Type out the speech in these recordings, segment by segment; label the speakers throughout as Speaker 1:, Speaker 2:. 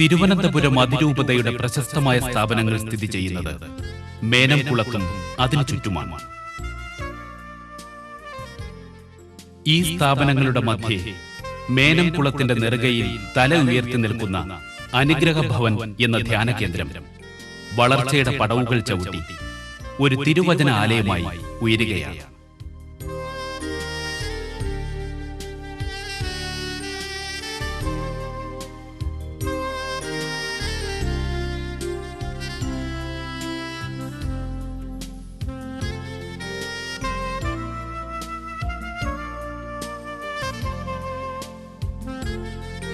Speaker 1: തിരുവനന്തപുരം അതിരൂപതയുടെ പ്രശസ്തമായ സ്ഥാപനങ്ങൾ സ്ഥിതി ചെയ്യുന്നത് മേനംകുളത്തും അതിനു ചുറ്റുമാണ്. ഈ സ്ഥാപനങ്ങളുടെ മധ്യേ മേനംകുളത്തിന്റെ നെറുകയിൽ തല ഉയർത്തി നിൽക്കുന്ന അനുഗ്രഹ ഭവൻ എന്ന ധ്യാന കേന്ദ്രം വളർച്ചയുടെ പടവുകൾ ചവിട്ടി ഒരു തിരുവചന ആലയമായി ഉയരുകയാണ്.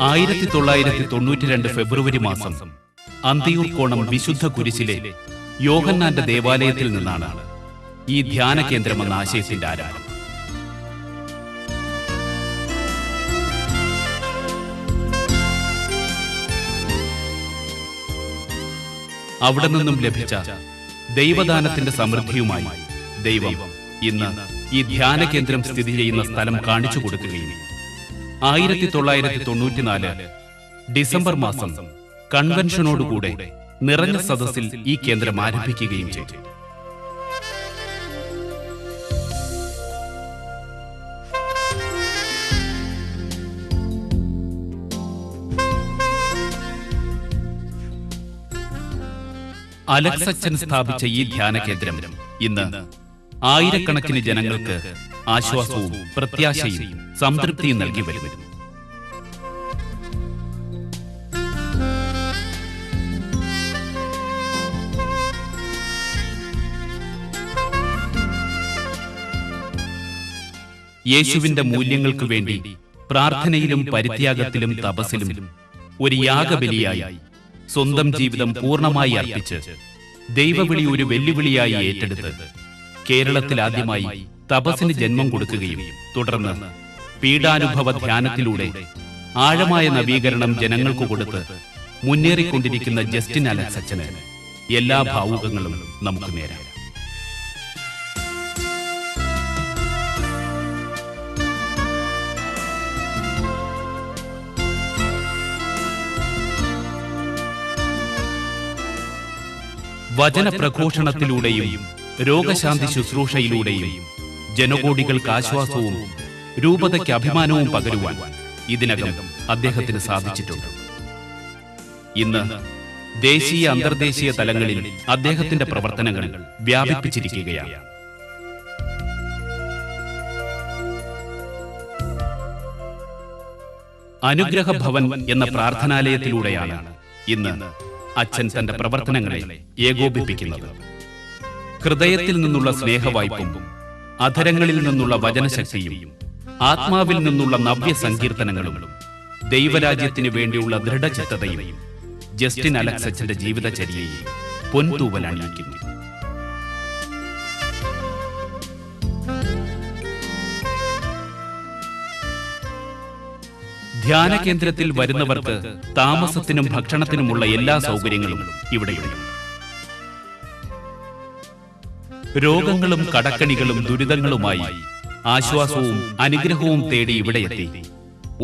Speaker 1: ആയിരത്തി 1992 ഫെബ്രുവരി മാസം അന്തിയൂർ കോണം വിശുദ്ധ കുരിശിലെ യോഹന്നാന്റെ ദേവാലയത്തിൽ നിന്നാണ് ഈ ധ്യാന കേന്ദ്രമെന്ന ആശയത്തിന്റെ ആരംഭം. അവിടെ നിന്നും ലഭിച്ച ദൈവദാനത്തിന്റെ സമൃദ്ധിയുമായി ദൈവം ഇന്ന് ഈ ധ്യാന കേന്ദ്രം സ്ഥിതി ചെയ്യുന്ന സ്ഥലം കാണിച്ചു കൊടുക്കുകയും 1994 ഡിസംബർ മാസം കൺവെൻഷനോടുകൂടെ നിറഞ്ഞ സദസ്സിൽ ഈ കേന്ദ്രം ആരംഭിക്കുകയും ചെയ്തു. അലക്സ് അച്ഛൻ സ്ഥാപിച്ച ഈ ധ്യാന കേന്ദ്രം ഇന്ന് ആയിരക്കണക്കിന് ജനങ്ങൾക്ക് ആശ്വാസവും പ്രത്യാശയും സംതൃപ്തിയും നൽകി വരുന്നു. യേശുവിന്റെ മൂല്യങ്ങൾക്ക് വേണ്ടി പ്രാർത്ഥനയിലും പരിത്യാഗത്തിലും തപസ്സിലും ഒരു യാഗബലിയായി സ്വന്തം ജീവിതം പൂർണ്ണമായി അർപ്പിച്ച് ദൈവവിളി ഒരു വെല്ലുവിളിയായി ഏറ്റെടുത്ത് കേരളത്തിൽ ആദ്യമായി തപസ്സിന് ജന്മം കൊടുക്കുകയും തുടർന്ന് പീഡാനുഭവ ധ്യാനത്തിലൂടെ ആഴമായ നവീകരണം ജനങ്ങൾക്ക് കൊടുത്ത് മുന്നേറിക്കൊണ്ടിരിക്കുന്ന ജസ്റ്റിൻ അലക്സ് അച്ഛന് എല്ലാ ഭാവുകങ്ങളും നമുക്ക് നേരാം. വചനപ്രഘോഷണത്തിലൂടെയും രോഗശാന്തി ശുശ്രൂഷയിലൂടെയും ജനകോടികൾക്ക് ആശ്വാസവും രൂപതയ്ക്ക് അഭിമാനവും പകരുവാൻ ഇതിനകം അദ്ദേഹത്തിന് സാധിച്ചിട്ടുണ്ട്. ഇന്ന് ദേശീയ അന്തർദേശീയ തലങ്ങളിൽ അദ്ദേഹത്തിന്റെ പ്രവർത്തനങ്ങൾ വ്യാപിപ്പിച്ചിരിക്കുകയാണ്. അനുഗ്രഹ ഭവൻ എന്ന പ്രാർത്ഥനാലയത്തിലൂടെയാണ് ഇന്ന് അച്ഛൻ തന്റെ പ്രവർത്തനങ്ങളെ ഏകോപിപ്പിക്കുന്നത്. ഹൃദയത്തിൽ നിന്നുള്ള സ്നേഹവായ്പും അധരങ്ങളിൽ നിന്നുള്ള വചനശക്തിയും ആത്മാവിൽ നിന്നുള്ള നവ്യ സങ്കീർത്തനങ്ങളും ദൈവരാജ്യത്തിനു വേണ്ടിയുള്ള ദൃഢചിത്തതയും ജസ്റ്റിൻ അലക്സ് അച്ഛന്റെ ജീവിതചര്യയെ പൊൻതൂവലണിയിക്കുന്നു. ധ്യാന കേന്ദ്രത്തിൽ വരുന്നവർക്ക് താമസത്തിനും ഭക്ഷണത്തിനുമുള്ള എല്ലാ സൗകര്യങ്ങളും ഇവിടെയുണ്ട്. രോഗങ്ങളും കടക്കണികളും ദുരിതങ്ങളുമായി ആശ്വാസവും അനുഗ്രഹവും തേടി ഇവിടെയെത്തി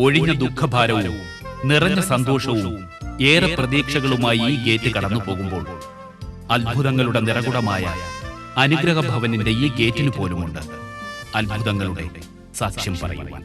Speaker 1: ഒഴിഞ്ഞ ദുഃഖഭാരവും നിറഞ്ഞ സന്തോഷവും ഏറെ പ്രതീക്ഷകളുമായി ഈ ഗേറ്റ് കടന്നു പോകുമ്പോൾ അത്ഭുതങ്ങളുടെ നിറകുടമായ അനുഗ്രഹ ഭവനിന്റെ ഈ ഗേറ്റിന് പോലുമുണ്ട് അത്ഭുതങ്ങളുടെ സാക്ഷ്യം പറയുവാൻ.